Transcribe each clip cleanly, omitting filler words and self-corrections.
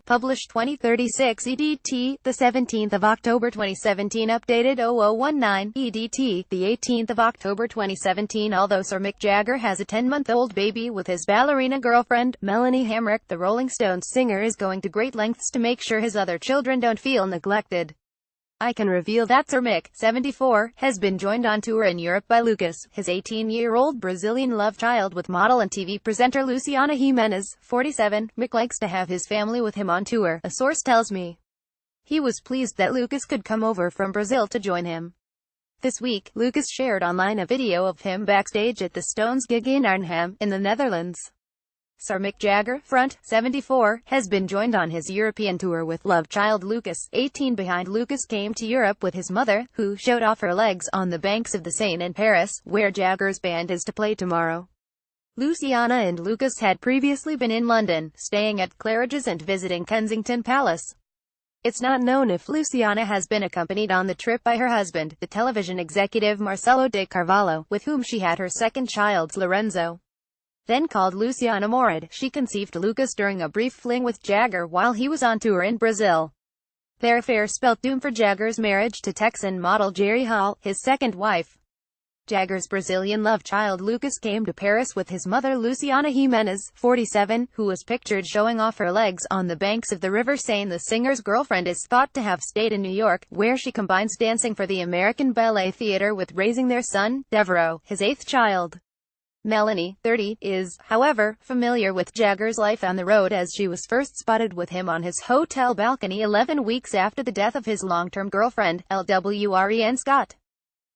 Published 2036 EDT, the 17th of October 2017. Updated 0019 EDT, the 18th of October 2017. Although Sir Mick Jagger has a 10-month-old baby with his ballerina girlfriend, Melanie Hamrick, the Rolling Stones singer is going to great lengths to make sure his other children don't feel neglected. I can reveal that Sir Mick, 74, has been joined on tour in Europe by Lucas, his 18-year-old Brazilian love child, with model and TV presenter Luciana Gimenez, 47. Mick likes to have his family with him on tour, a source tells me. He was pleased that Lucas could come over from Brazil to join him. This week, Lucas shared online a video of him backstage at the Stones gig in Arnhem, in the Netherlands. Sir Mick Jagger, front, 74, has been joined on his European tour with love child Lucas, 18. Behind Lucas came to Europe with his mother, who showed off her legs on the banks of the Seine in Paris, where Jagger's band is to play tomorrow. Luciana and Lucas had previously been in London, staying at Claridge's and visiting Kensington Palace. It's not known if Luciana has been accompanied on the trip by her husband, the television executive Marcelo de Carvalho, with whom she had her second child, Lorenzo. Then called Luciana Morid. She conceived Lucas during a brief fling with Jagger while he was on tour in Brazil. Their affair spelt doom for Jagger's marriage to Texan model Jerry Hall, his second wife. Jagger's Brazilian love child Lucas came to Paris with his mother Luciana Gimenez, 47, who was pictured showing off her legs on the banks of the River Seine. The singer's girlfriend is thought to have stayed in New York, where she combines dancing for the American Ballet Theatre with raising their son, Devereaux, his eighth child. Melanie, 30, is, however, familiar with Jagger's life on the road, as she was first spotted with him on his hotel balcony 11 weeks after the death of his long-term girlfriend, Lwren Scott.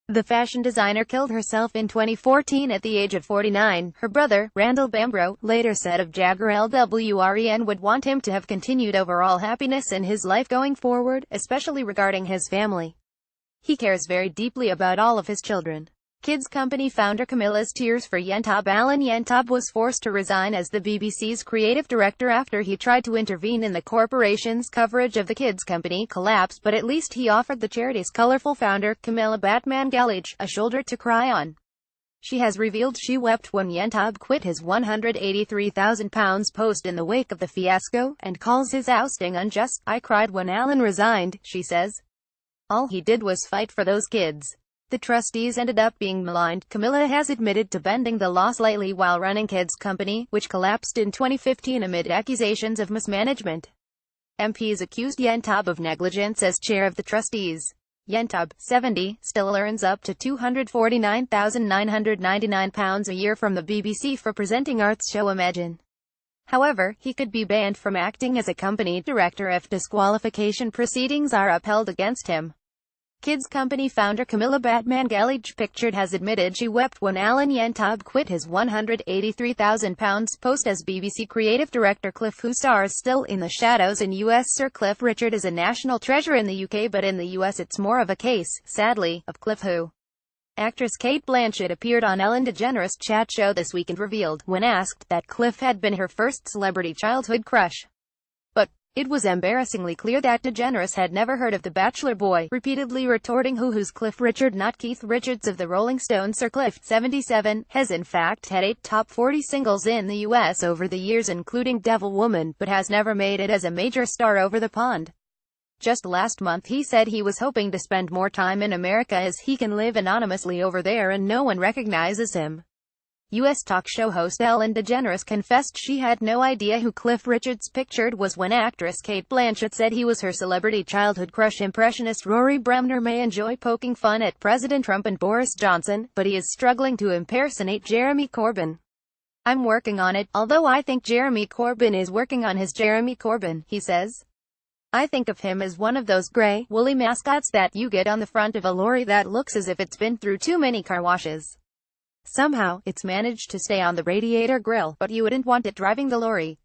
The fashion designer killed herself in 2014 at the age of 49. Her brother, Randall Bambro, later said of Jagger Lwren would want him to have continued overall happiness in his life going forward, especially regarding his family. He cares very deeply about all of his children. Kids company founder Camilla's tears for Yentob. Alan Yentob was forced to resign as the BBC's creative director after he tried to intervene in the corporation's coverage of the kids company collapse, but at least he offered the charity's colourful founder, Camilla Batman Gallage, a shoulder to cry on. She has revealed she wept when Yentob quit his £183,000 post in the wake of the fiasco, and calls his ousting unjust. I cried when Alan resigned, she says. All he did was fight for those kids. The trustees ended up being maligned. Camilla has admitted to bending the law slightly while running Kids Company, which collapsed in 2015 amid accusations of mismanagement. MPs accused Yentob of negligence as chair of the trustees. Yentob, 70, still earns up to £249,999 a year from the BBC for presenting arts show Imagine. However, he could be banned from acting as a company director if disqualification proceedings are upheld against him. Kids Company founder Camilla Batman Gallage pictured has admitted she wept when Alan Yentob quit his £183,000 post as BBC creative director. Cliff, who stars still in the shadows in US. Sir Cliff Richard is a national treasure in the UK, but in the US it's more of a case, sadly, of Cliff who. Actress Cate Blanchett appeared on Ellen DeGeneres' chat show this week and revealed, when asked, that Cliff had been her first celebrity childhood crush. But it was embarrassingly clear that DeGeneres had never heard of the Bachelor boy, repeatedly retorting who's Cliff Richard, not Keith Richards of the Rolling Stones. Sir Cliff, 77, has in fact had 8 top 40 singles in the US over the years, including Devil Woman, but has never made it as a major star over the pond. Just last month he said he was hoping to spend more time in America as he can live anonymously over there and no one recognizes him. U.S. talk show host Ellen DeGeneres confessed she had no idea who Cliff Richards pictured was when actress Cate Blanchett said he was her celebrity childhood crush. Impressionist Rory Bremner may enjoy poking fun at President Trump and Boris Johnson, but he is struggling to impersonate Jeremy Corbyn. I'm working on it, although I think Jeremy Corbyn is working on his Jeremy Corbyn, he says. I think of him as one of those gray, woolly mascots that you get on the front of a lorry that looks as if it's been through too many car washes. Somehow, it's managed to stay on the radiator grill, but you wouldn't want it driving the lorry.